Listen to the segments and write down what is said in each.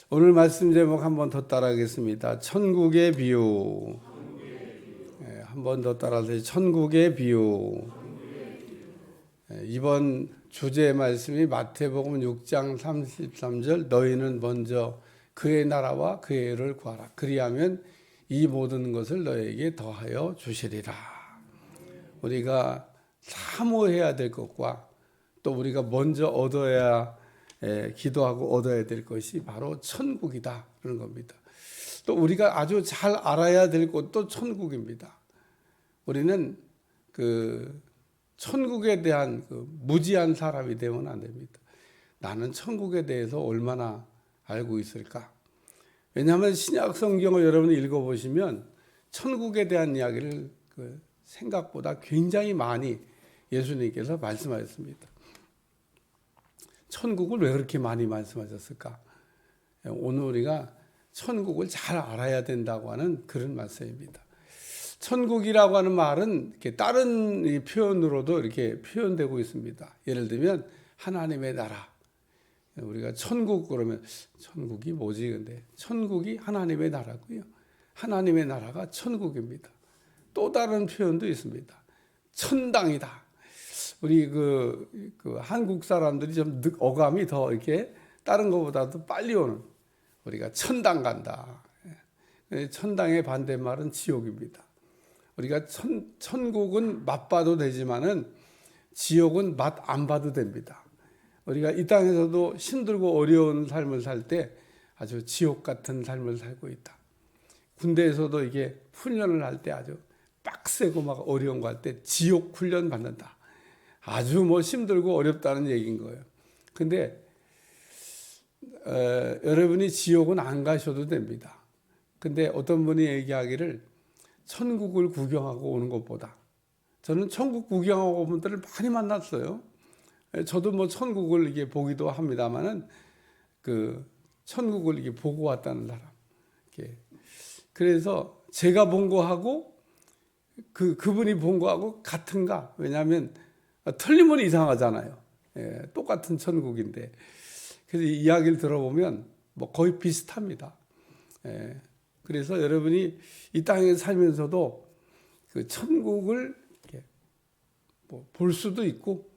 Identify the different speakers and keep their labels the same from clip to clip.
Speaker 1: 오늘 말씀 제목 한 번 더 따라하겠습니다. 천국의 비유. 한 번 더 따라하세요. 천국의 비유. 이번 주제의 말씀이 마태복음 6장 33절 너희는 먼저 그의 나라와 그의 의를 구하라. 그리하면 이 모든 것을 너희에게 더하여 주시리라. 우리가 사모해야 될 것과 또 우리가 먼저 얻어야 기도하고 얻어야 될 것이 바로 천국이다 그런 겁니다. 또 우리가 아주 잘 알아야 될 것도 천국입니다. 우리는 그 천국에 대한 무지한 사람이 되면 안 됩니다. 나는 천국에 대해서 얼마나 알고 있을까? 왜냐하면 신약 성경을 여러분이 읽어보시면 천국에 대한 이야기를 생각보다 굉장히 많이 예수님께서 말씀하셨습니다. 천국을 왜 그렇게 많이 말씀하셨을까? 오늘 우리가 천국을 잘 알아야 된다고 하는 그런 말씀입니다. 천국이라고 하는 말은 이렇게 다른 표현으로도 이렇게 표현되고 있습니다. 예를 들면 하나님의 나라. 우리가 천국 그러면 천국이 뭐지? 근데 천국이 하나님의 나라고요. 하나님의 나라가 천국입니다. 또 다른 표현도 있습니다. 천당이다. 우리 한국 사람들이 좀 어감이 더 이렇게 다른 것보다도 빨리 오는, 우리가 천당 간다. 천당의 반대말은 지옥입니다. 우리가 천국은 맛봐도 되지만은 지옥은 맛 안 봐도 됩니다. 우리가 이 땅에서도 힘들고 어려운 삶을 살 때 아주 지옥 같은 삶을 살고 있다. 군대에서도 이게 훈련을 할 때 아주 빡세고 막 어려운 거 할 때 지옥 훈련 받는다. 아주 힘들고 어렵다는 얘기인 거예요. 근데 여러분이 지옥은 안 가셔도 됩니다. 근데 어떤 분이 얘기하기를 천국을 구경하고 오는 것보다, 저는 천국 구경하고 온 분들을 많이 만났어요. 저도 천국을 이게 보기도 합니다만은 천국을 이게 보고 왔다는 사람. 그래서 제가 본 거하고 그분이 본 거하고 같은가? 왜냐하면 틀리면 이상하잖아요. 똑같은 천국인데. 그래서 이야기를 들어보면 거의 비슷합니다. 그래서 여러분이 이 땅에 살면서도 그 천국을 이렇게 볼 수도 있고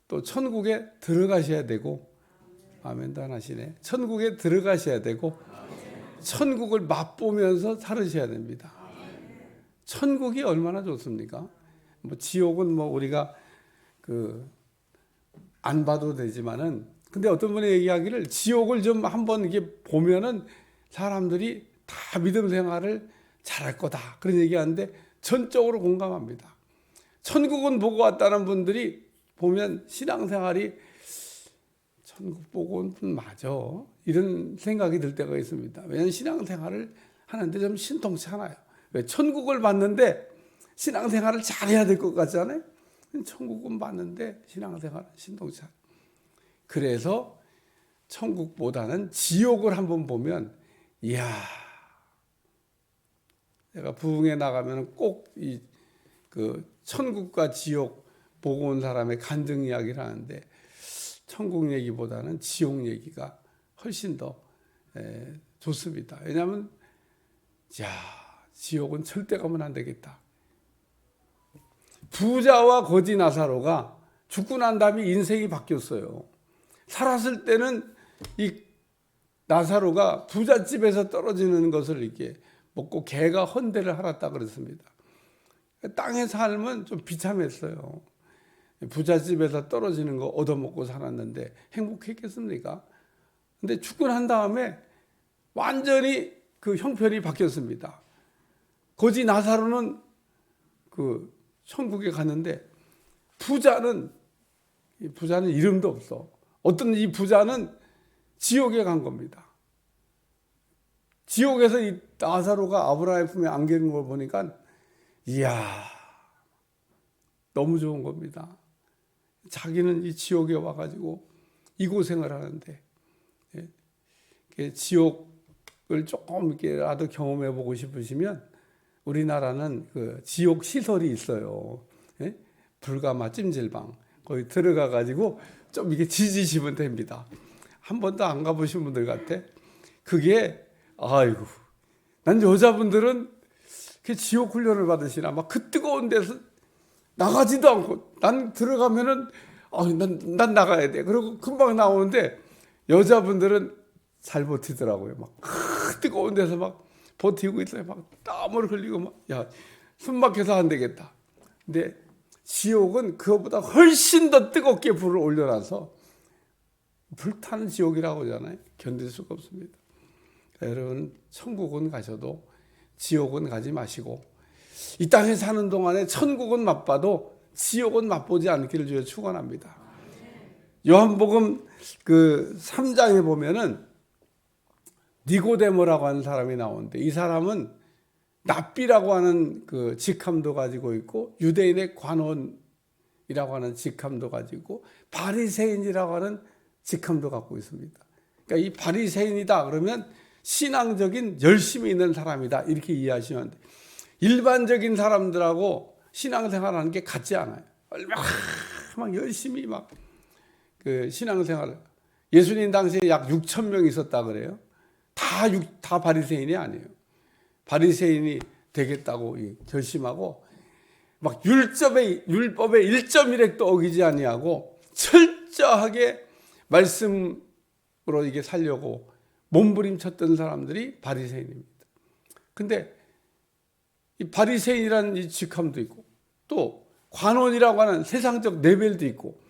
Speaker 1: 또 천국에 들어가셔야 되고, 아멘도 안 하시네. 천국에 들어가셔야 되고 천국을 맛보면서 살으셔야 됩니다. 천국이 얼마나 좋습니까? 지옥은 우리가 안 봐도 되지만은, 근데 어떤 분이 얘기하기를 지옥을 좀 한번 이렇게 보면은 사람들이 다 믿음 생활을 잘할 거다 그런 얘기하는데 전적으로 공감합니다. 천국은 보고 왔다는 분들이 보면 신앙생활이 천국 보고 온 분 맞아 이런 생각이 들 때가 있습니다. 왜냐하면 신앙생활을 하는데 좀 신통치 않아요. 왜? 천국을 봤는데 신앙생활을 잘해야 될 것 같잖아요. 천국은 봤는데 신앙생활은 신통치 않아요. 그래서 천국보다는 지옥을 한번 보면, 이야, 내가 부흥에 나가면 꼭 천국과 지옥 보고 온 사람의 간증 이야기를 하는데, 천국 얘기보다는 지옥 얘기가 훨씬 더 좋습니다. 왜냐하면 지옥은 절대 가면 안 되겠다. 부자와 거지 나사로가 죽고 난 다음에 인생이 바뀌었어요. 살았을 때는 이 나사로가 부잣집에서 떨어지는 것을 이렇게 먹고 개가 헌대를 하랐다 그랬습니다. 땅의 삶은 좀 비참했어요. 부잣집에서 떨어지는 거 얻어먹고 살았는데 행복했겠습니까? 근데 죽고 난 다음에 완전히 형편이 바뀌었습니다. 거지 나사로는 천국에 갔는데 부자는 이름도 없어. 어떤 이 부자는 지옥에 간 겁니다. 지옥에서 이 나사로가 아브라함의 품에 안기는 걸 보니까 이야, 너무 좋은 겁니다. 자기는 이 지옥에 와가지고 이 고생을 하는데, 지옥을 조금 이렇게라도 경험해 보고 싶으시면 우리나라는 지옥 시설이 있어요. 불가마 찜질방 거기 들어가 가지고 좀 이게 지지시면 됩니다. 한 번도 안 가보신 분들 같아. 그게 아이고, 난 여자분들은 그 지옥 훈련을 받으시나 막 그 뜨거운 데서 나가지도 않고 난 들어가면은 난 나가야 돼. 그리고 금방 나오는데 여자분들은 잘 버티더라고요. 막 그 뜨거운 데서 막 버티고 있어요. 막 땀을 흘리고 막 숨 막혀서 안 되겠다. 근데 지옥은 그것보다 훨씬 더 뜨겁게 불을 올려놔서 불타는 지옥이라고 하잖아요. 견딜 수가 없습니다. 여러분, 천국은 가셔도 지옥은 가지 마시고 이 땅에 사는 동안에 천국은 맛봐도 지옥은 맛보지 않기를 주여 축원합니다. 요한복음 그 3장에 보면은 니고데모라고 하는 사람이 나오는데 이 사람은 납비라고 하는 그 직함도 가지고 있고 유대인의 관원이라고 하는 직함도 가지고 바리새인이라고 하는 직함도 갖고 있습니다. 그러니까 이 바리새인이다 그러면 신앙적인 열심이 있는 사람이다 이렇게 이해하시면 돼요. 일반적인 사람들하고 신앙생활하는 게 같지 않아요. 얼마나 막 열심히 막 그 신앙생활을 예수님 당시에 약 6천 명이 있었다 그래요. 다 바리새인이 아니에요. 바리새인이 되겠다고 결심하고 막 율법의 1.1획도 어기지 아니하고 철저하게 말씀으로 이게 살려고 몸부림쳤던 사람들이 바리새인입니다. 근데 이 바리새인이라는 이 직함도 있고 또 관원이라고 하는 세상적 레벨도 있고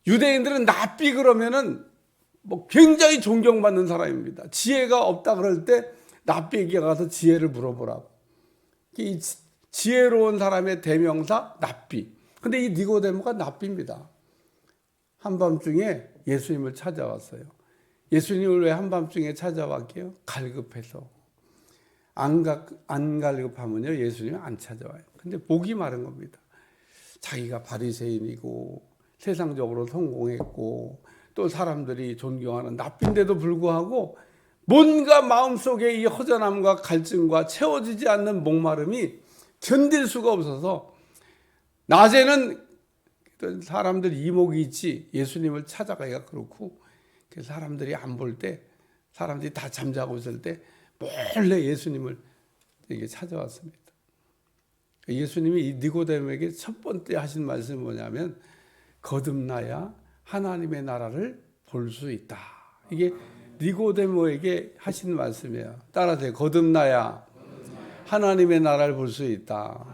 Speaker 1: 유대인들은 납비 그러면은 뭐 굉장히 존경받는 사람입니다. 지혜가 없다 그럴 때 납비에게 가서 지혜를 물어보라고. 이 지혜로운 사람의 대명사 납비. 근데 이 니고데모가 납비입니다. 한밤중에 예수님을 찾아왔어요. 예수님을 왜 한밤중에 찾아왔게요? 갈급해서. 안 갈급하면요 예수님이 안 찾아와요. 근데 목이 마른 겁니다. 자기가 바리새인이고 세상적으로 성공했고 또 사람들이 존경하는 납비인데도 불구하고 뭔가 마음속에 이 허전함과 갈증과 채워지지 않는 목마름이 견딜 수가 없어서 낮에는 사람들 이목이 있지 예수님을 찾아가기가 그렇고 사람들이 안 볼 때 사람들이 다 잠자고 있을 때 몰래 예수님을 이게 찾아왔습니다. 예수님이 이 니고데모에게 첫 번째 하신 말씀이 뭐냐면 거듭나야 하나님의 나라를 볼 수 있다. 이게 니고데모에게 하신 말씀이에요. 따라서 거듭나야 하나님의 나라를 볼 수 있다.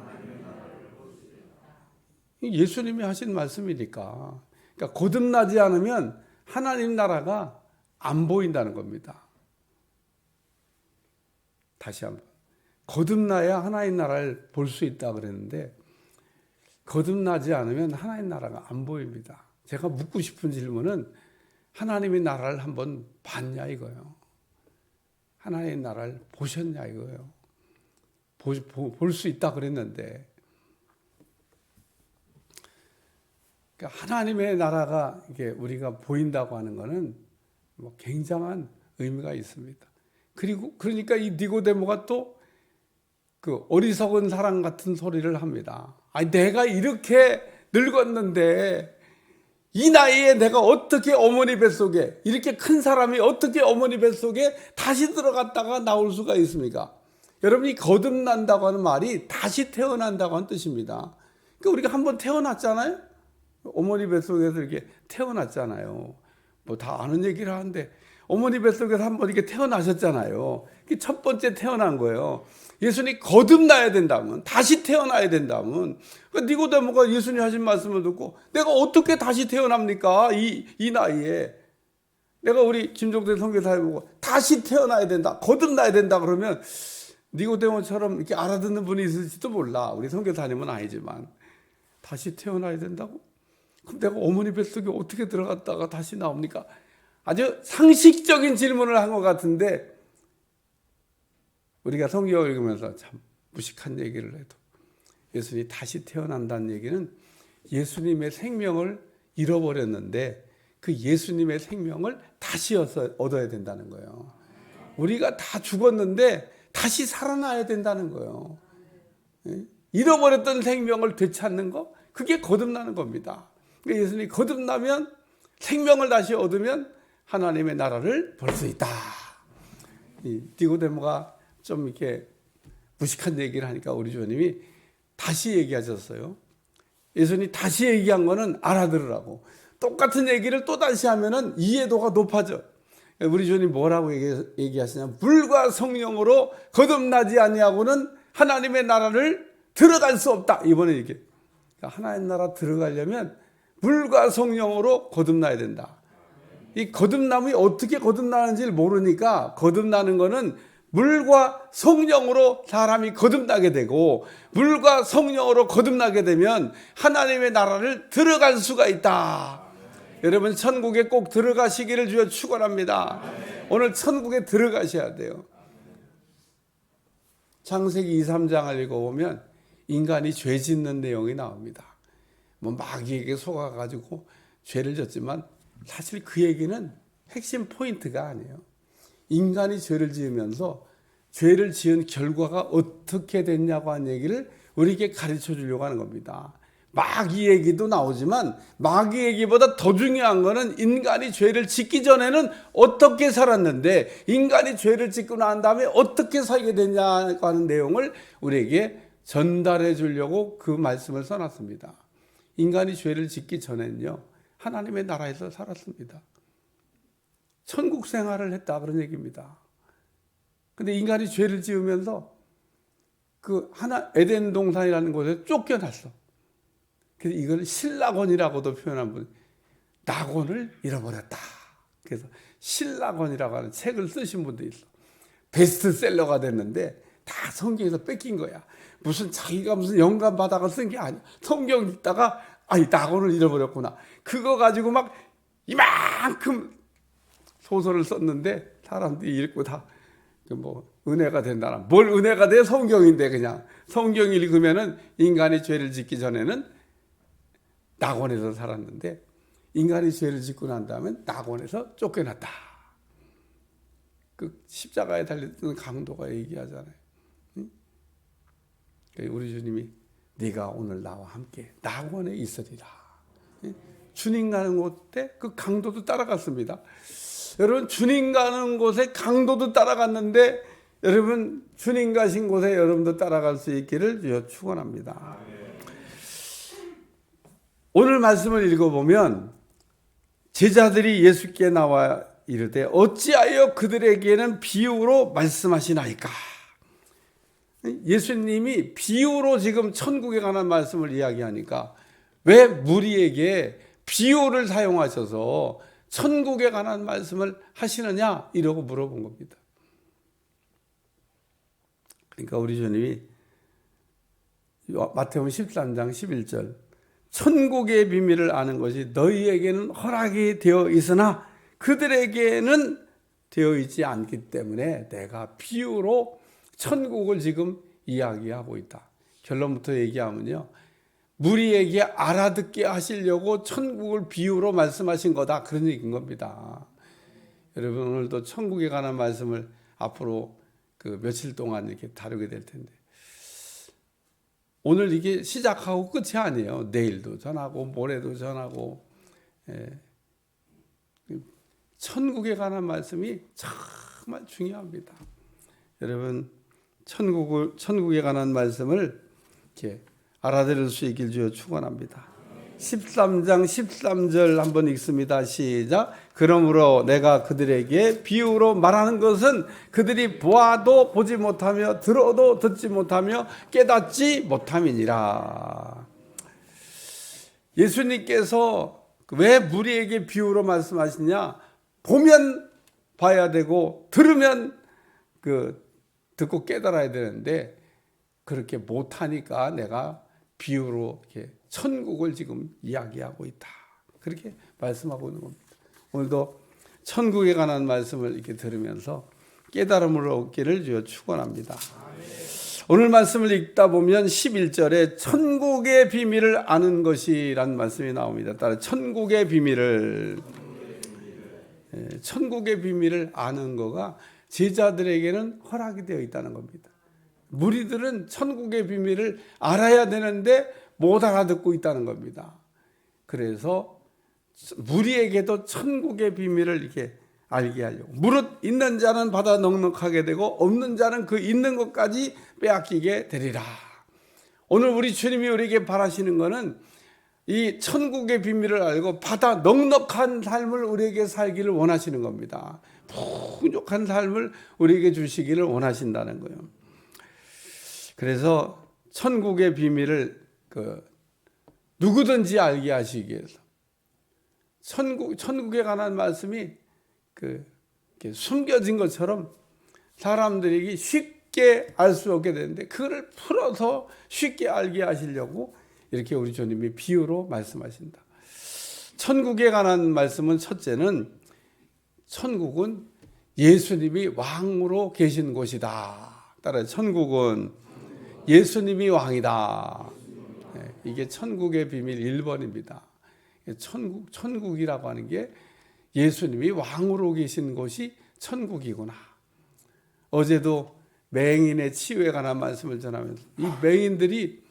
Speaker 1: 예수님이 하신 말씀이니까. 그러니까 거듭나지 않으면 하나님 나라가 안 보인다는 겁니다. 다시 한번. 거듭나야 하나님 나라를 볼 수 있다 그랬는데 거듭나지 않으면 하나님 나라가 안 보입니다. 제가 묻고 싶은 질문은 하나님의 나라를 한번 봤냐 이거예요. 하나님의 나라를 보셨냐 이거예요. 볼 수 있다 그랬는데 그러니까 하나님의 나라가 이게 우리가 보인다고 하는 것은 뭐 굉장한 의미가 있습니다. 그리고 그러니까 이 니고데모가 또 그 어리석은 사람 같은 소리를 합니다. 아니 내가 이렇게 늙었는데 이 나이에 내가 어떻게 어머니 뱃속에 이렇게 큰 사람이 어떻게 어머니 뱃속에 다시 들어갔다가 나올 수가 있습니까? 여러분이 거듭난다고 하는 말이 다시 태어난다고 하는 뜻입니다. 그러니까 우리가 한번 태어났잖아요. 어머니 뱃속에서 이렇게 태어났잖아요. 뭐 다 아는 얘기를 하는데 어머니 뱃속에서 한번 이렇게 태어나셨잖아요. 그게 첫 번째 태어난 거예요. 예수님이 거듭나야 된다면, 다시 태어나야 된다면, 니고데모가 예수님 하신 말씀을 듣고 내가 어떻게 다시 태어납니까? 이 나이에. 내가 우리 김종대 선교사님 보고 다시 태어나야 된다, 거듭나야 된다 그러면 니고데모처럼 이렇게 알아듣는 분이 있을지도 몰라. 우리 선교사님은 아니지만 다시 태어나야 된다고? 그럼 내가 어머니 뱃속에 어떻게 들어갔다가 다시 나옵니까? 아주 상식적인 질문을 한 것 같은데 우리가 성경을 읽으면서 참 무식한 얘기를 해도 예수님이 다시 태어난다는 얘기는 예수님의 생명을 잃어버렸는데 그 예수님의 생명을 다시 얻어야 된다는 거예요. 우리가 다 죽었는데 다시 살아나야 된다는 거예요. 잃어버렸던 생명을 되찾는 거, 그게 거듭나는 겁니다. 그러니까 예수님이 거듭나면 생명을 다시 얻으면 하나님의 나라를 볼 수 있다. 이 니고데모가 좀 이렇게 무식한 얘기를 하니까 우리 주님이 다시 얘기하셨어요. 예수님이 다시 얘기한 거는 알아들으라고. 똑같은 얘기를 또 다시 하면은 이해도가 높아져. 우리 주님 뭐라고 얘기하시냐? 물과 성령으로 거듭나지 아니하고는 하나님의 나라를 들어갈 수 없다. 이번에 이게 하나님 나라 들어가려면 물과 성령으로 거듭나야 된다. 이 거듭남이 어떻게 거듭나는지를 모르니까 거듭나는 거는 물과 성령으로 사람이 거듭나게 되고 물과 성령으로 거듭나게 되면 하나님의 나라를 들어갈 수가 있다. 여러분 천국에 꼭 들어가시기를 주여 축원합니다. 오늘 천국에 들어가셔야 돼요. 창세기 2, 3장을 읽어보면 인간이 죄 짓는 내용이 나옵니다. 뭐 마귀에게 속아가지고 죄를 졌지만 사실 그 얘기는 핵심 포인트가 아니에요. 인간이 죄를 지으면서 죄를 지은 결과가 어떻게 됐냐고 하는 얘기를 우리에게 가르쳐 주려고 하는 겁니다. 마귀 얘기도 나오지만 마귀 얘기보다 더 중요한 거는 인간이 죄를 짓기 전에는 어떻게 살았는데 인간이 죄를 짓고 난 다음에 어떻게 살게 됐냐고 하는 내용을 우리에게 전달해 주려고 그 말씀을 써놨습니다. 인간이 죄를 짓기 전에는요 하나님의 나라에서 살았습니다. 천국 생활을 했다 그런 얘기입니다. 근데 인간이 죄를 지으면서 그 에덴 동산이라는 곳에 쫓겨났어. 그래서 이걸 신락원이라고도 표현한 분, 낙원을 잃어버렸다. 그래서 신락원이라고 하는 책을 쓰신 분도 있어. 베스트셀러가 됐는데 다 성경에서 뺏긴 거야. 무슨 자기가 무슨 영감 받아가 쓴 게 아니야. 성경 읽다가 낙원을 잃어버렸구나. 그거 가지고 막 이만큼 소설을 썼는데 사람들이 읽고 다 뭐 은혜가 된다나 뭘 은혜가 돼? 성경인데 그냥 성경 읽으면은 인간이 죄를 짓기 전에는 낙원에서 살았는데 인간이 죄를 짓고 난 다음에 낙원에서 쫓겨났다. 그 십자가에 달렸던 강도가 얘기하잖아요. 우리 주님이 네가 오늘 나와 함께 낙원에 있으리라. 주님 가는 곳에 그 강도도 따라갔습니다. 여러분 주님 가는 곳에 강도도 따라갔는데 여러분 주님 가신 곳에 여러분도 따라갈 수 있기를 축원합니다. 오늘 말씀을 읽어보면 제자들이 예수께 나와 이르되 어찌하여 그들에게는 비유로 말씀하시나이까. 예수님이 비유로 지금 천국에 관한 말씀을 이야기하니까 왜 무리에게 비유를 사용하셔서 천국에 관한 말씀을 하시느냐 이러고 물어본 겁니다. 그러니까 우리 주님이 마태복음 13장 11절 천국의 비밀을 아는 것이 너희에게는 허락이 되어 있으나 그들에게는 되어 있지 않기 때문에 내가 비유로 천국을 지금 이야기하고 있다. 결론부터 얘기하면요. 무리에게 알아듣게 하시려고 천국을 비유로 말씀하신 거다. 그런 얘기인 겁니다. 여러분 오늘도 천국에 관한 말씀을 앞으로 그 며칠 동안 이렇게 다루게 될 텐데 오늘 이게 시작하고 끝이 아니에요. 내일도 전하고 모레도 전하고 천국에 관한 말씀이 정말 중요합니다. 여러분 천국에 관한 말씀을 이렇게 알아들을 수 있길 주여 축원합니다. 13장 13절 한번 읽습니다. 시작. 그러므로 내가 그들에게 비유로 말하는 것은 그들이 보아도 보지 못하며 들어도 듣지 못하며 깨닫지 못함이니라. 예수님께서 왜 무리에게 비유로 말씀하시냐? 보면 봐야 되고 들으면 듣고 깨달아야 되는데 그렇게 못하니까 내가 비유로 이렇게 천국을 지금 이야기하고 있다. 그렇게 말씀하고 있는 겁니다. 오늘도 천국에 관한 말씀을 이렇게 들으면서 깨달음을 얻기를 주여 축원합니다. 오늘 말씀을 읽다 보면 11절에 천국의 비밀을 아는 것이라는 말씀이 나옵니다. 따라 천국의 비밀을 아는 거가 제자들에게는 허락이 되어 있다는 겁니다. 무리들은 천국의 비밀을 알아야 되는데 못 알아듣고 있다는 겁니다. 그래서 무리에게도 천국의 비밀을 이렇게 알게 하려고. 무릇 있는 자는 받아 넉넉하게 되고 없는 자는 그 있는 것까지 빼앗기게 되리라. 오늘 우리 주님이 우리에게 바라시는 것은 이 천국의 비밀을 알고 받아 넉넉한 삶을 우리에게 살기를 원하시는 겁니다. 풍족한 삶을 우리에게 주시기를 원하신다는 거예요. 그래서 천국의 비밀을 누구든지 알게 하시기 위해서 천국에 관한 말씀이 숨겨진 것처럼 사람들에게 쉽게 알 수 없게 되는데 그걸 풀어서 쉽게 알게 하시려고 이렇게 우리 주님이 비유로 말씀하신다. 천국에 관한 말씀은 첫째는 천국은 예수님이 왕으로 계신 곳이다. 따라서 천국은 예수님이 왕이다. 이게 천국의 비밀 1번입니다. 천국이라고 하는 게 예수님이 왕으로 계신 곳이 천국이구나. 어제도 맹인의 치유에 관한 말씀을 전하면서 이 맹인들이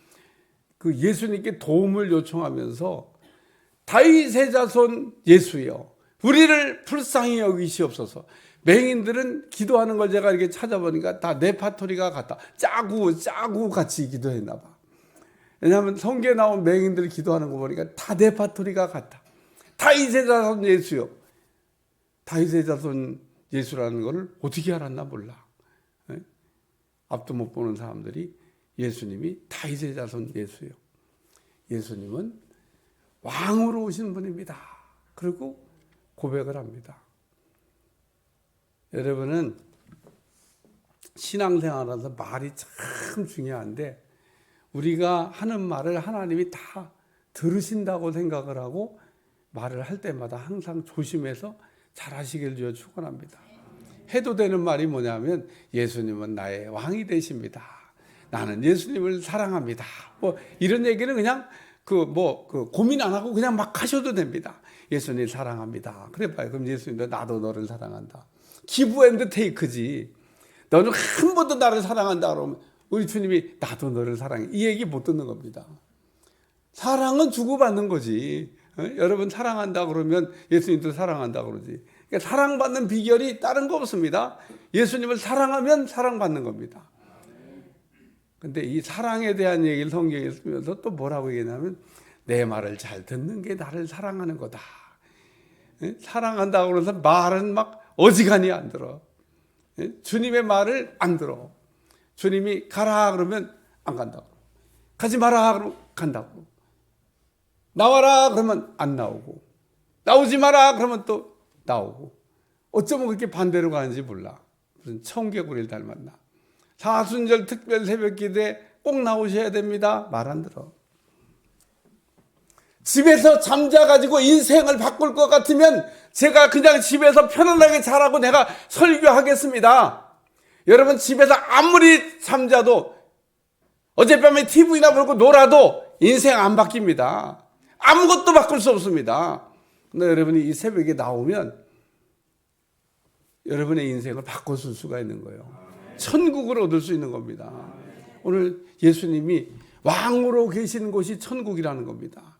Speaker 1: 그 예수님께 도움을 요청하면서 다윗의 자손 예수여 우리를 불쌍히 여기시옵소서. 맹인들은 기도하는 걸 제가 이렇게 찾아보니까 다 네파토리가 같다. 짜구 같이 기도했나 봐. 왜냐하면 성경에 나온 맹인들이 기도하는 거 보니까 다 네파토리가 같다. 다윗의 자손 예수요. 다윗의 자손 예수라는 걸 어떻게 알았나 몰라. 앞도 못 보는 사람들이 예수님이 다윗의 자손 예수요. 예수님은 왕으로 오신 분입니다. 그리고 고백을 합니다. 여러분은 신앙생활하면서 말이 참 중요한데 우리가 하는 말을 하나님이 다 들으신다고 생각을 하고 말을 할 때마다 항상 조심해서 잘하시길 주여 축원합니다. 해도 되는 말이 뭐냐면 예수님은 나의 왕이 되십니다. 나는 예수님을 사랑합니다. 뭐 이런 얘기는 그냥 고민 안 하고 그냥 막 하셔도 됩니다. 예수님 사랑합니다. 그래 봐요. 그럼 예수님도 나도 너를 사랑한다. 기브 앤드 테이크지. 너는 한 번도 나를 사랑한다 그러면 우리 주님이 나도 너를 사랑해. 이 얘기 못 듣는 겁니다. 사랑은 주고받는 거지. 여러분 사랑한다 그러면 예수님도 사랑한다 그러지. 그러니까 사랑받는 비결이 다른 거 없습니다. 예수님을 사랑하면 사랑받는 겁니다. 근데 이 사랑에 대한 얘기를 성경에 쓰면서 또 뭐라고 얘기하냐면 내 말을 잘 듣는 게 나를 사랑하는 거다. 사랑한다고 그래서 말은 막 어지간히 안 들어. 주님의 말을 안 들어. 주님이 가라 그러면 안 간다고. 가지 마라 그러면 간다고. 나와라 그러면 안 나오고. 나오지 마라 그러면 또 나오고. 어쩌면 그렇게 반대로 가는지 몰라. 무슨 청개구리를 닮았나. 사순절 특별 새벽 기도에 꼭 나오셔야 됩니다. 말 안 들어. 집에서 잠자가지고 인생을 바꿀 것 같으면 제가 그냥 집에서 편안하게 자라고 내가 설교하겠습니다. 여러분 집에서 아무리 잠자도 어젯밤에 TV나 보고 놀아도 인생 안 바뀝니다. 아무것도 바꿀 수 없습니다. 근데 여러분이 이 새벽에 나오면 여러분의 인생을 바꿔줄 수가 있는 거예요. 천국을 얻을 수 있는 겁니다. 오늘 예수님이 왕으로 계시는 곳이 천국이라는 겁니다.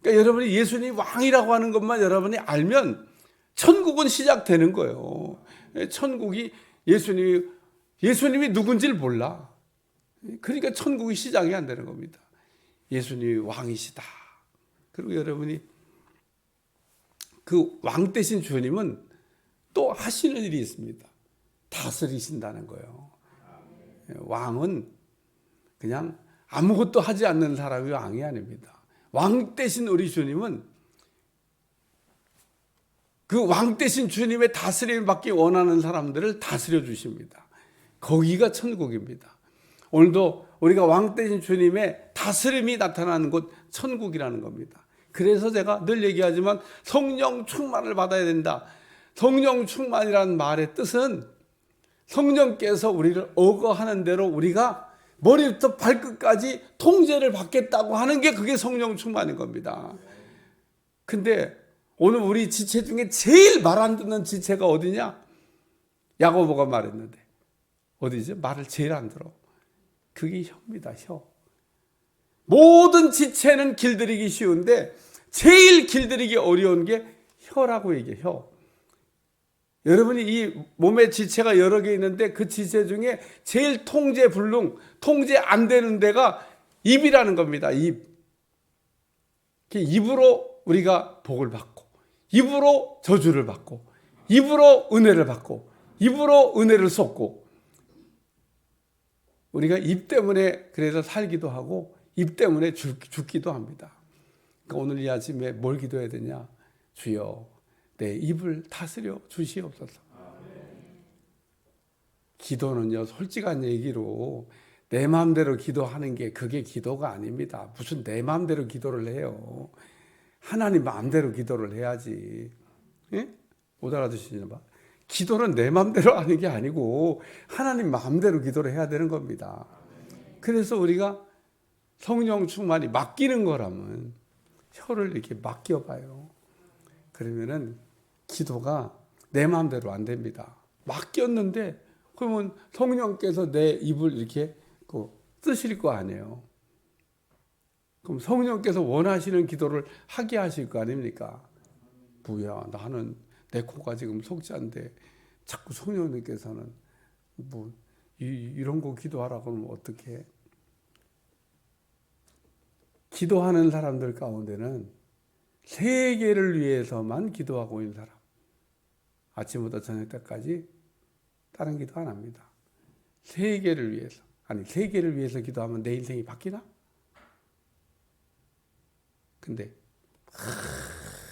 Speaker 1: 그러니까 여러분이 예수님이 왕이라고 하는 것만 여러분이 알면 천국은 시작되는 거예요. 천국이 예수님이 누군지를 몰라. 그러니까 천국이 시작이 안 되는 겁니다. 예수님이 왕이시다. 그리고 여러분이 그 왕 되신 주님은 또 하시는 일이 있습니다. 다스리신다는 거예요. 왕은 그냥 아무것도 하지 않는 사람이 왕이 아닙니다. 왕 되신 우리 주님은 그 왕 되신 주님의 다스림을 받기 원하는 사람들을 다스려 주십니다. 거기가 천국입니다. 오늘도 우리가 왕 되신 주님의 다스림이 나타나는 곳 천국이라는 겁니다. 그래서 제가 늘 얘기하지만 성령 충만을 받아야 된다. 성령 충만이라는 말의 뜻은 성령께서 우리를 억어하는 대로 우리가 머리부터 발끝까지 통제를 받겠다고 하는 게 그게 성령 충만인 겁니다. 근데 오늘 우리 지체 중에 제일 말 안 듣는 지체가 어디냐? 야고보가 말했는데 어디죠? 말을 제일 안 들어. 그게 혀입니다. 혀. 모든 지체는 길들이기 쉬운데 제일 길들이기 어려운 게 혀라고 얘기해. 혀. 여러분이 이 몸의 지체가 여러 개 있는데 그 지체 중에 제일 통제 안 되는 데가 입이라는 겁니다. 입으로 우리가 복을 받고, 입으로 저주를 받고, 입으로 은혜를 받고, 입으로 은혜를 쏟고, 우리가 입 때문에 그래서 살기도 하고 입 때문에 죽기도 합니다. 그러니까 오늘 이 아침에 뭘 기도해야 되냐? 주여, 내 입을 다스려 주시옵소서. 기도는요, 솔직한 얘기로 내 마음대로 기도하는 게 그게 기도가 아닙니다. 무슨 내 마음대로 기도를 해요. 하나님 마음대로 기도를 해야지. 예? 못 알아두시나 봐. 기도는 내 마음대로 하는 게 아니고 하나님 마음대로 기도를 해야 되는 겁니다. 그래서 우리가 성령 충만이 맡기는 거라면 혀를 이렇게 맡겨봐요. 그러면은 기도가 내 마음대로 안 됩니다. 맡겼는데 그러면 성령께서 내 입을 이렇게 쓰실 거 아니에요. 그럼 성령께서 원하시는 기도를 하게 하실 거 아닙니까? 뭐야, 나는 내 코가 지금 속자인데 자꾸 성령님께서는 이런 거 기도하라고 하면 어떻게? 기도하는 사람들 가운데는 세계를 위해서만 기도하고 있는 사람, 아침부터 저녁 때까지 다른 기도 안 합니다. 세계를 위해서. 아니, 세계를 위해서 기도하면 내 인생이 바뀌나? 근데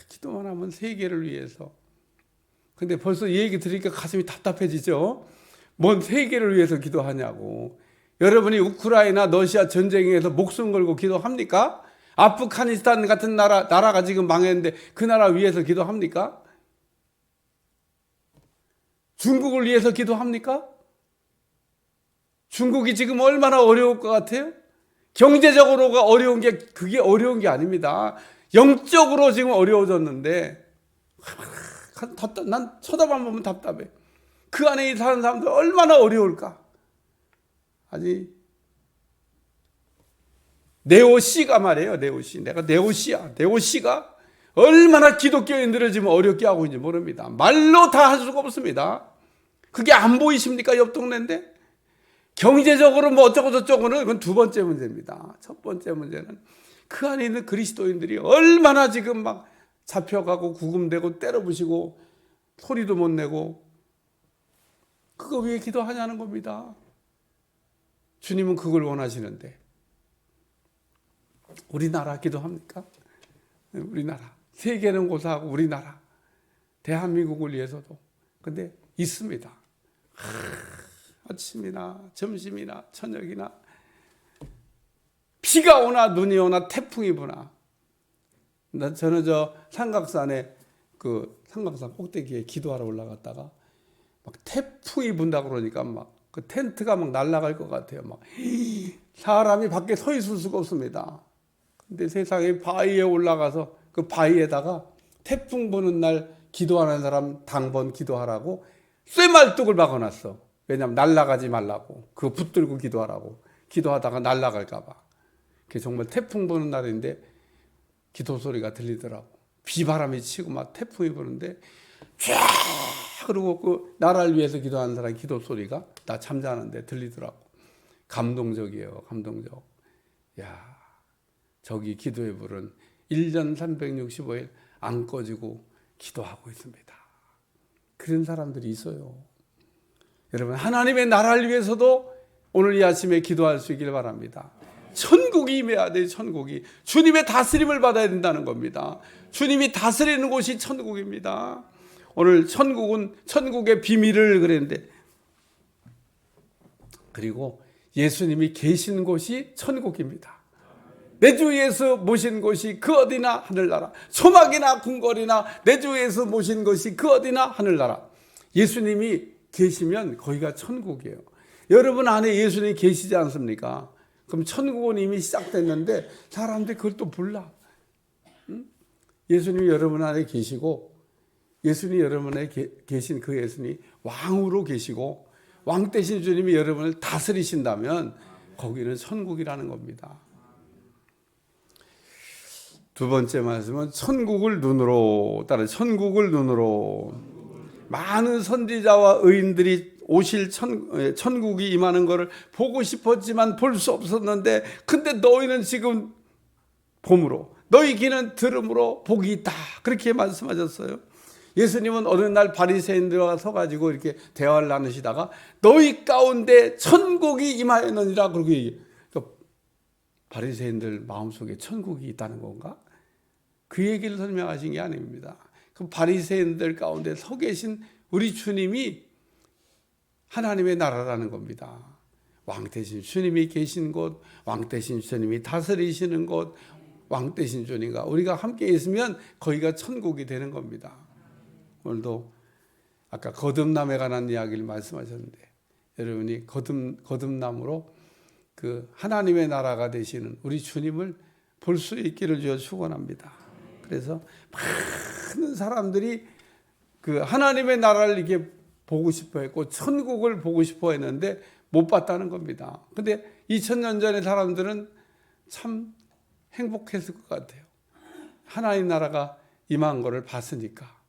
Speaker 1: 기도만 하면 세계를 위해서. 근데 벌써 이 얘기 들으니까 가슴이 답답해지죠. 뭔 세계를 위해서 기도하냐고. 여러분이 우크라이나 러시아 전쟁에서 목숨 걸고 기도합니까? 아프가니스탄 같은 나라가 지금 망했는데 그 나라 위해서 기도합니까? 중국을 위해서 기도합니까? 중국이 지금 얼마나 어려울 것 같아요? 경제적으로가 어려운 게 그게 어려운 게 아닙니다. 영적으로 지금 어려워졌는데 난 쳐다만 보면 답답해. 그 안에 사는 사람들 얼마나 어려울까? 아니, 네오씨가 말이에요. 네오씨. 내가 네오씨야. 네오씨가 얼마나 기독교인들을 지금 어렵게 하고 있는지 모릅니다. 말로 다 할 수가 없습니다. 그게 안 보이십니까? 옆 동네인데? 경제적으로 뭐 어쩌고 저쩌고는 그건 두 번째 문제입니다. 첫 번째 문제는 그 안에 있는 그리스도인들이 얼마나 지금 막 잡혀가고 구금되고 때려부시고 소리도 못 내고 그거 왜 기도하냐는 겁니다. 주님은 그걸 원하시는데 우리나라 기도합니까? 우리나라 세계는 고사하고 우리나라 대한민국을 위해서도 근데 있습니다. 아침이나 점심이나 저녁이나 비가 오나 눈이 오나 태풍이 부나 저는 저 삼각산에 그 삼각산 꼭대기에 기도하러 올라갔다가 막 태풍이 분다 그러니까 막 그 텐트가 막 날아갈 것 같아요. 막 사람이 밖에 서 있을 수가 없습니다. 근데 세상에 바위에 올라가서 그 바위에다가 태풍 부는 날 기도하는 사람 당번 기도하라고 쇠말뚝을 박아놨어. 왜냐하면 날아가지 말라고. 그거 붙들고 기도하라고. 기도하다가 날아갈까 봐. 그게 정말 태풍 부는 날인데 기도 소리가 들리더라고. 비바람이 치고 막 태풍이 부는데 쫙 그리고 그 나라를 위해서 기도하는 사람 기도 소리가 나 잠자는데 들리더라고. 감동적이에요. 감동적. 야, 저기 기도의 불은 1년 365일 안 꺼지고 기도하고 있습니다. 그런 사람들이 있어요. 여러분, 하나님의 나라를 위해서도 오늘 이 아침에 기도할 수 있길 바랍니다. 천국이 임해야 돼요. 천국이. 주님의 다스림을 받아야 된다는 겁니다. 주님이 다스리는 곳이 천국입니다. 오늘 천국은 천국의 비밀을 그랬는데 그리고 예수님이 계신 곳이 천국입니다. 내 주 예수 모신 곳이 그 어디나 하늘나라. 소막이나 궁궐이나 내 주 예수 모신 곳이 그 어디나 하늘나라. 예수님이 계시면 거기가 천국이에요. 여러분 안에 예수님이 계시지 않습니까? 그럼 천국은 이미 시작됐는데 사람들이 그걸 또 몰라. 예수님이 여러분 안에 계시고 예수님이 여러분 안에 계신 그 예수님이 왕으로 계시고 왕 대신 주님이 여러분을 다스리신다면 거기는 천국이라는 겁니다. 두 번째 말씀은 천국을 눈으로 따라 천국을 눈으로 많은 선지자와 의인들이 오실 천국이 임하는 것을 보고 싶었지만 볼 수 없었는데, 근데 너희는 지금 봄으로, 너희 귀는 들음으로 복이 있다, 그렇게 말씀하셨어요. 예수님은 어느 날 바리새인들과 서가지고 이렇게 대화를 나누시다가 너희 가운데 천국이 임하였느니라 그러고 얘기해요. 그러니까 바리새인들 마음속에 천국이 있다는 건가? 그 얘기를 설명하신 게 아닙니다. 그 바리새인들 가운데 서 계신 우리 주님이 하나님의 나라라는 겁니다. 왕 대신 주님이 계신 곳, 왕 대신 주님이 다스리시는 곳, 왕 대신 주님과 우리가 함께 있으면 거기가 천국이 되는 겁니다. 오늘도 아까 거듭남에 관한 이야기를 말씀하셨는데, 여러분이 거듭남으로 그 하나님의 나라가 되시는 우리 주님을 볼 수 있기를 주여 축원합니다. 그래서 많은 사람들이 그 하나님의 나라를 이렇게 보고 싶어 했고 천국을 보고 싶어 했는데 못 봤다는 겁니다. 근데 2000년 전의 사람들은 참 행복했을 것 같아요. 하나님 나라가 임한 것을 봤으니까.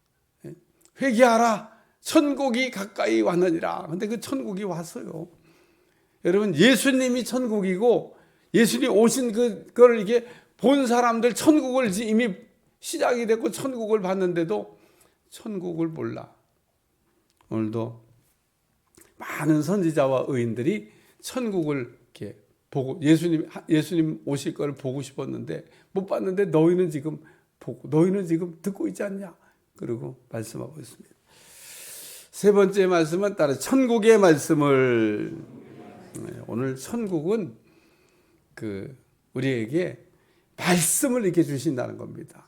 Speaker 1: 회개하라, 천국이 가까이 왔느니라. 근데 그 천국이 왔어요. 여러분, 예수님이 천국이고 예수님 오신 그걸 이게 본 사람들, 천국을 이미 시작이 됐고 천국을 봤는데도 천국을 몰라. 오늘도 많은 선지자와 의인들이 천국을 이렇게 보고 예수님 오실 걸 보고 싶었는데 못 봤는데 너희는 지금 보고, 너희는 지금 듣고 있지 않냐? 그리고 말씀하고 있습니다. 세 번째 말씀은 따로 천국의 말씀을, 오늘 천국은 우리에게 말씀을 이렇게 주신다는 겁니다.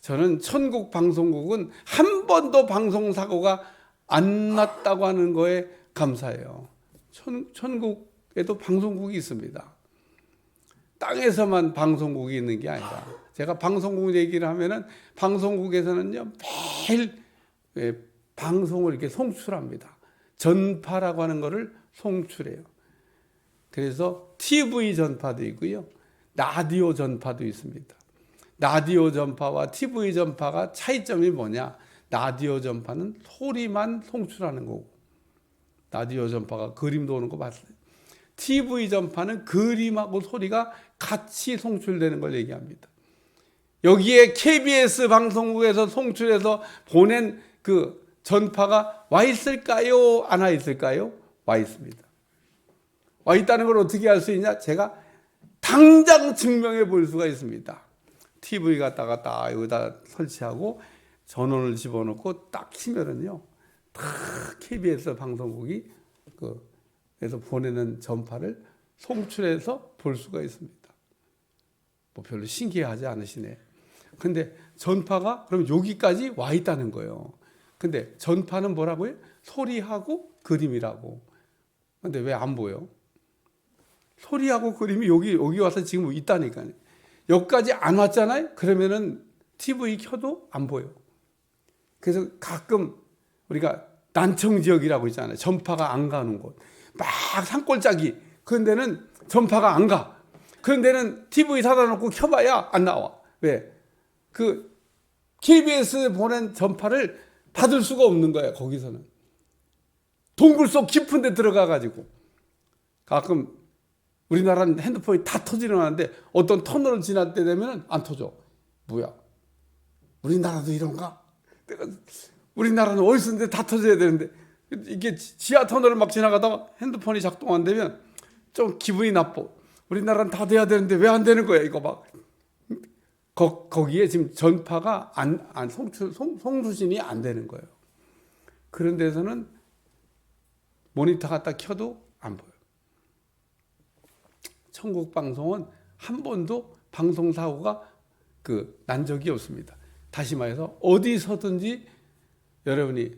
Speaker 1: 저는 천국 방송국은 한 번도 방송사고가 안 났다고 하는 거에 감사해요. 천국에도 방송국이 있습니다. 땅에서만 방송국이 있는 게 아니라, 제가 방송국 얘기를 하면은 방송국에서는요 매일 방송을 이렇게 송출합니다. 전파라고 하는 거를 송출해요. 그래서 TV 전파도 있고요, 라디오 전파도 있습니다. 라디오 전파와 TV 전파가 차이점이 뭐냐? 라디오 전파는 소리만 송출하는 거고, 라디오 전파가 그림도 오는 거 봤어요. TV 전파는 그림하고 소리가 같이 송출되는 걸 얘기합니다. 여기에 KBS 방송국에서 송출해서 보낸 그 전파가 와 있을까요? 안 와 있을까요? 와 있습니다. 와 있다는 걸 어떻게 알 수 있냐? 제가 당장 증명해 볼 수가 있습니다. TV 갖다가 딱 여기다 설치하고 전원을 집어넣고 딱 키면은요, 다 KBS 방송국이 그래서 보내는 전파를 송출해서 볼 수가 있습니다. 뭐 별로 신기하지 않으시네. 근데 전파가 그럼 여기까지 와 있다는 거예요. 근데 전파는 뭐라고요? 소리하고 그림이라고. 근데 왜 안 보여? 소리하고 그림이 여기 와서 지금 있다니까요. 여기까지 안 왔잖아요. 그러면은 TV 켜도 안 보여. 그래서 가끔 우리가 난청 지역이라고 있잖아요. 전파가 안 가는 곳. 막 산골짜기. 그런 데는 전파가 안 가. 그런 데는 TV 사다 놓고 켜봐야 안 나와. 왜? 그 KBS 보낸 전파를 받을 수가 없는 거야, 거기서는. 동굴 속 깊은 데 들어가가지고. 가끔 우리나라는 핸드폰이 다 터지는데 어떤 터널을 지날 때 되면 안 터져. 뭐야? 우리나라도 이런가? 우리나라는 어디서 있는데 다 터져야 되는데, 이게 지하 터널을 막 지나가다가 핸드폰이 작동 안 되면 좀 기분이 나빠. 우리나라는 다 돼야 되는데 왜 안 되는 거야, 이거 막. 거기에 지금 전파가 송수신이 안 되는 거예요. 그런 데서는 모니터 갖다 켜도 안 보여요. 천국 방송은 한 번도 방송 사고가 난 적이 없습니다. 다시 말해서 어디서든지 여러분이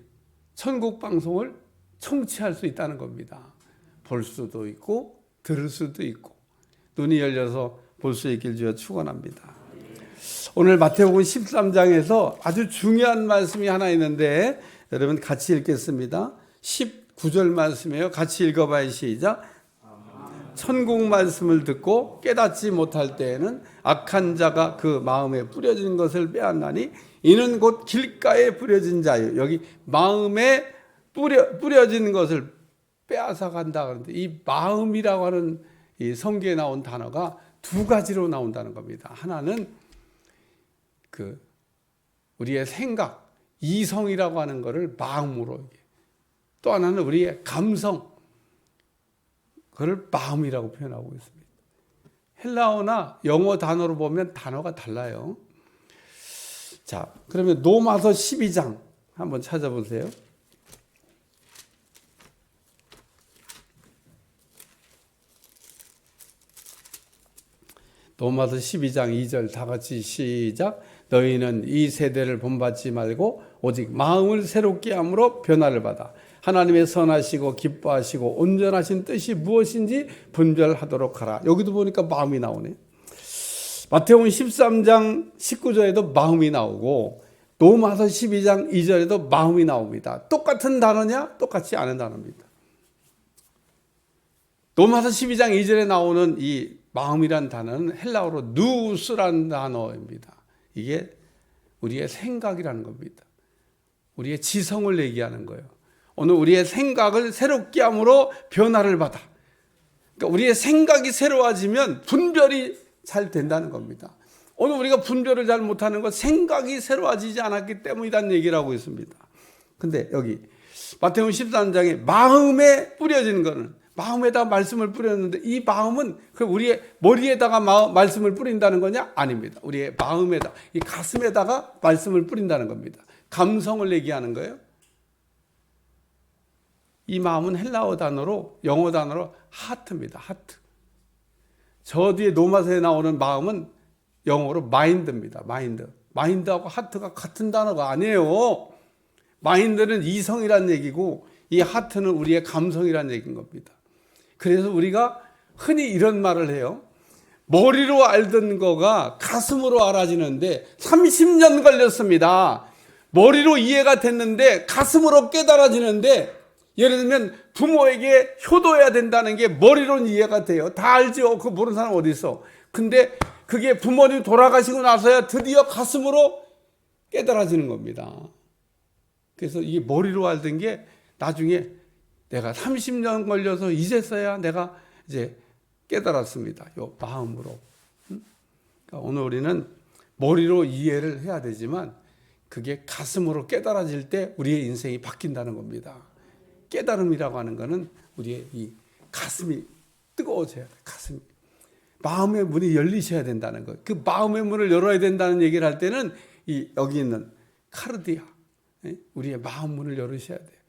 Speaker 1: 천국 방송을 청취할 수 있다는 겁니다. 볼 수도 있고 들을 수도 있고, 눈이 열려서 볼 수 있길 주여 축원합니다. 오늘 마태복음 13장에서 아주 중요한 말씀이 하나 있는데 여러분 같이 읽겠습니다. 19절 말씀이에요. 같이 읽어봐요. 시작. 천국 말씀을 듣고 깨닫지 못할 때에는 악한 자가 그 마음에 뿌려진 것을 빼앗나니 이는 곧 길가에 뿌려진 자요. 여기 마음에 뿌려진 것을 빼앗아 간다 그러는데, 이 마음이라고 하는 이 성경에 나온 단어가 두 가지로 나온다는 겁니다. 하나는 우리의 생각, 이성이라고 하는 것을 마음으로, 또 하나는 우리의 감성, 그걸 마음이라고 표현하고 있습니다. 헬라어나 영어 단어로 보면 단어가 달라요. 자, 그러면 로마서 12장 한번 찾아보세요. 로마서 12장 2절 다 같이 시작. 너희는 이 세대를 본받지 말고 오직 마음을 새롭게 함으로 변화를 받아 하나님의 선하시고 기뻐하시고 온전하신 뜻이 무엇인지 분별하도록 하라. 여기도 보니까 마음이 나오네. 마태복음 13장 19절에도 마음이 나오고 로마서 12장 2절에도 마음이 나옵니다. 똑같은 단어냐? 똑같지 않은 단어입니다. 로마서 12장 2절에 나오는 이 마음이란 단어는 헬라어로 누스라는 단어입니다. 이게 우리의 생각이라는 겁니다. 우리의 지성을 얘기하는 거예요. 오늘 우리의 생각을 새롭게 함으로 변화를 받아. 그러니까 우리의 생각이 새로워지면 분별이 잘 된다는 겁니다. 오늘 우리가 분별을 잘 못하는 건 생각이 새로워지지 않았기 때문이라는 얘기를 하고 있습니다. 근데 여기 마태복음 13장에 마음에 뿌려지는 거는, 마음에다가 말씀을 뿌렸는데 이 마음은 우리의 머리에다가 말씀을 뿌린다는 거냐? 아닙니다. 우리의 마음에다, 이 가슴에다가 말씀을 뿌린다는 겁니다. 감성을 얘기하는 거예요. 이 마음은 헬라어 단어로, 영어 단어로 하트입니다. 하트. 저 뒤에 로마서에 나오는 마음은 영어로 마인드입니다. 마인드. 마인드하고 하트가 같은 단어가 아니에요. 마인드는 이성이란 얘기고 이 하트는 우리의 감성이란 얘기인 겁니다. 그래서 우리가 흔히 이런 말을 해요. 머리로 알던 거가 가슴으로 알아지는데 30년 걸렸습니다. 머리로 이해가 됐는데 가슴으로 깨달아지는데, 예를 들면 부모에게 효도해야 된다는 게 머리로는 이해가 돼요. 다 알죠. 그거 모르는 사람 어디 있어. 근데 그게 부모님 돌아가시고 나서야 드디어 가슴으로 깨달아지는 겁니다. 그래서 이게 머리로 알던 게 나중에 내가 30년 걸려서 이제서야 내가 이제 깨달았습니다. 요 마음으로. 그러니까 오늘 우리는 머리로 이해를 해야 되지만 그게 가슴으로 깨달아질 때 우리의 인생이 바뀐다는 겁니다. 깨달음이라고 하는 것은 우리의 이 가슴이 뜨거워져야 돼. 가슴이. 마음의 문이 열리셔야 된다는 것. 그 마음의 문을 열어야 된다는 얘기를 할 때는 여기 있는 카르디아, 우리의 마음 문을 열으셔야 돼요.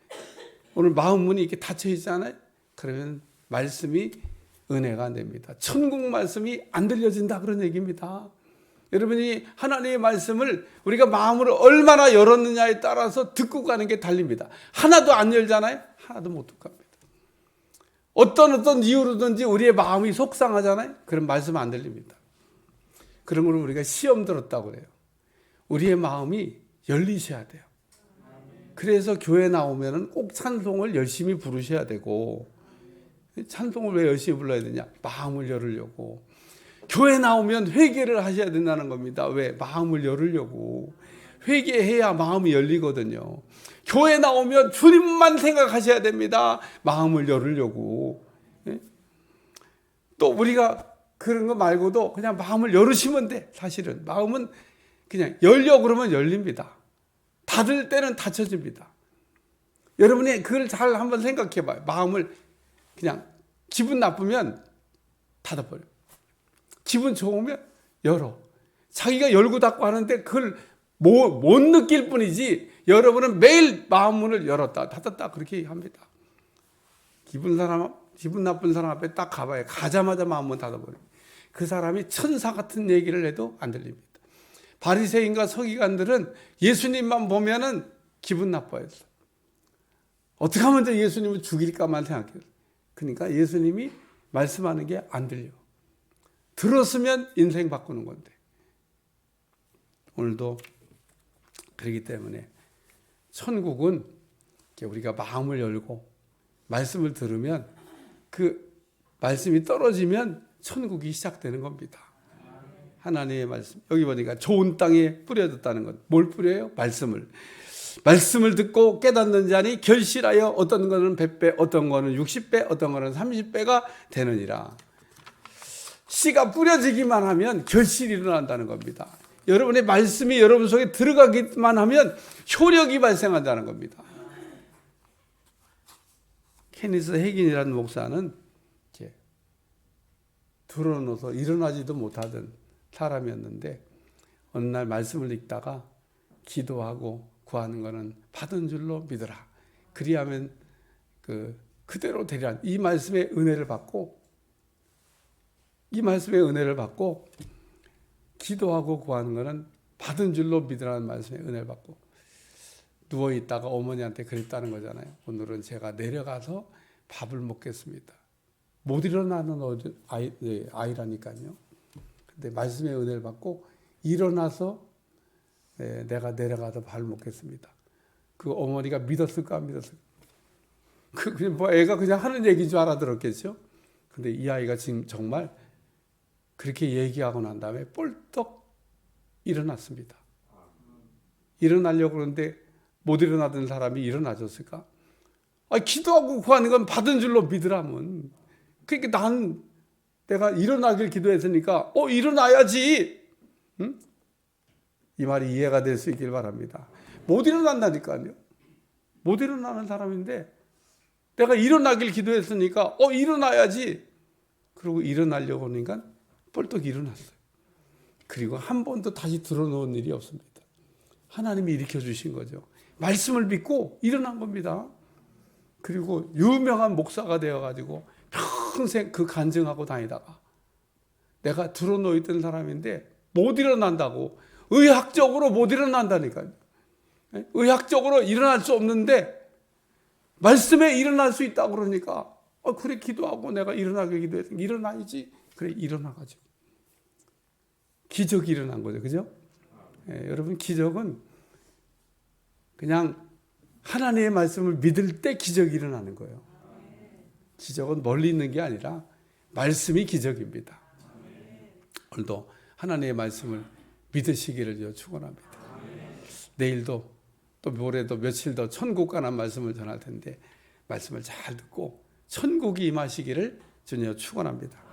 Speaker 1: 오늘 마음 문이 이렇게 닫혀 있잖아요. 그러면 말씀이 은혜가 안 됩니다. 천국 말씀이 안 들려진다 그런 얘기입니다. 여러분이 하나님의 말씀을 우리가 마음으로 얼마나 열었느냐에 따라서 듣고 가는 게 달립니다. 하나도 안 열잖아요. 하나도 못 듣고 갑니다. 어떤 이유로든지 우리의 마음이 속상하잖아요. 그럼 말씀 안 들립니다. 그런 걸 우리가 시험 들었다고 그래요. 우리의 마음이 열리셔야 돼요. 그래서 교회 나오면 꼭 찬송을 열심히 부르셔야 되고, 찬송을 왜 열심히 불러야 되냐? 마음을 열으려고. 교회 나오면 회개를 하셔야 된다는 겁니다. 왜? 마음을 열으려고. 회개해야 마음이 열리거든요. 교회 나오면 주님만 생각하셔야 됩니다. 마음을 열으려고. 또 우리가 그런 거 말고도 그냥 마음을 열으시면 돼. 사실은 마음은 그냥 열려고 그러면 열립니다. 닫을 때는 닫혀집니다. 여러분이 그걸 잘 한번 생각해 봐요. 마음을 그냥 기분 나쁘면 닫아버려. 기분 좋으면 열어. 자기가 열고 닫고 하는데 그걸 못 느낄 뿐이지, 여러분은 매일 마음 문을 열었다 닫았다 그렇게 합니다. 기분 나쁜 사람 앞에 딱 가봐요. 가자마자 마음 문 닫아버려요. 그 사람이 천사 같은 얘기를 해도 안 들립니다. 바리새인과 서기관들은 예수님만 보면은 기분 나빠했어. 어떻게 하면 예수님을 죽일까만 생각해요. 그러니까 예수님이 말씀하는 게 안 들려. 들었으면 인생 바꾸는 건데. 오늘도 그렇기 때문에 천국은 우리가 마음을 열고 말씀을 들으면 그 말씀이 떨어지면 천국이 시작되는 겁니다. 하나님의 말씀. 여기 보니까 좋은 땅에 뿌려졌다는 것. 뭘 뿌려요? 말씀을. 말씀을 듣고 깨닫는 자니 결실하여 어떤 거는 100배, 어떤 거는 60배, 어떤 거는 30배가 되느니라. 씨가 뿌려지기만 하면 결실이 일어난다는 겁니다. 여러분의 말씀이 여러분 속에 들어가기만 하면 효력이 발생한다는 겁니다. 케니스 해긴이라는 목사는 이제 들어놓아서 일어나지도 못하던 사람이었는데 어느 날 말씀을 읽다가 기도하고 구하는 것은 받은 줄로 믿어라. 그리하면 그대로 되리라. 이 말씀의 은혜를 받고 기도하고 구하는 것은 받은 줄로 믿으라는 말씀의 은혜를 받고 누워있다가 어머니한테 그랬다는 거잖아요. 오늘은 제가 내려가서 밥을 먹겠습니다. 못 일어나는 아이라니까요. 근데 말씀의 은혜를 받고 일어나서 내가 내려가서 밥을 먹겠습니다. 그 어머니가 믿었을까 안 믿었을까? 그냥 뭐 애가 그냥 하는 얘기인 줄 알아들었겠죠. 근데 이 아이가 지금 정말 그렇게 얘기하고 난 다음에 뻘떡 일어났습니다. 일어나려고 그러는데 못 일어나던 사람이 일어나줬을까? 기도하고 구하는 건 받은 줄로 믿으라면. 그러니까 내가 일어나길 기도했으니까 일어나야지. 응? 이 말이 이해가 될 수 있길 바랍니다. 못 일어난다니까요. 못 일어나는 사람인데 내가 일어나길 기도했으니까 일어나야지. 그러고 일어나려고 하니까 뻘떡 일어났어요. 그리고 한 번도 다시 들어놓은 일이 없습니다. 하나님이 일으켜주신 거죠. 말씀을 믿고 일어난 겁니다. 그리고 유명한 목사가 되어가지고 평생 그 간증하고 다니다가 내가 들어놓있던 사람인데 못 일어난다고, 의학적으로 못 일어난다니까요. 의학적으로 일어날 수 없는데 말씀에 일어날 수 있다고 그러니까 그래 기도하고 내가 일어나게 기도해서 일어나야지. 그래 일어나가지고 기적이 일어난 거죠. 그죠? 여러분 기적은 그냥 하나님의 말씀을 믿을 때 기적이 일어나는 거예요. 기적은 멀리 있는 게 아니라 말씀이 기적입니다. 오늘도 하나님의 말씀을 믿으시기를 축원합니다. 내일도 또 모레도 며칠 더 천국 관한 말씀을 전할 텐데 말씀을 잘 듣고 천국이 임하시기를 주님 축원합니다.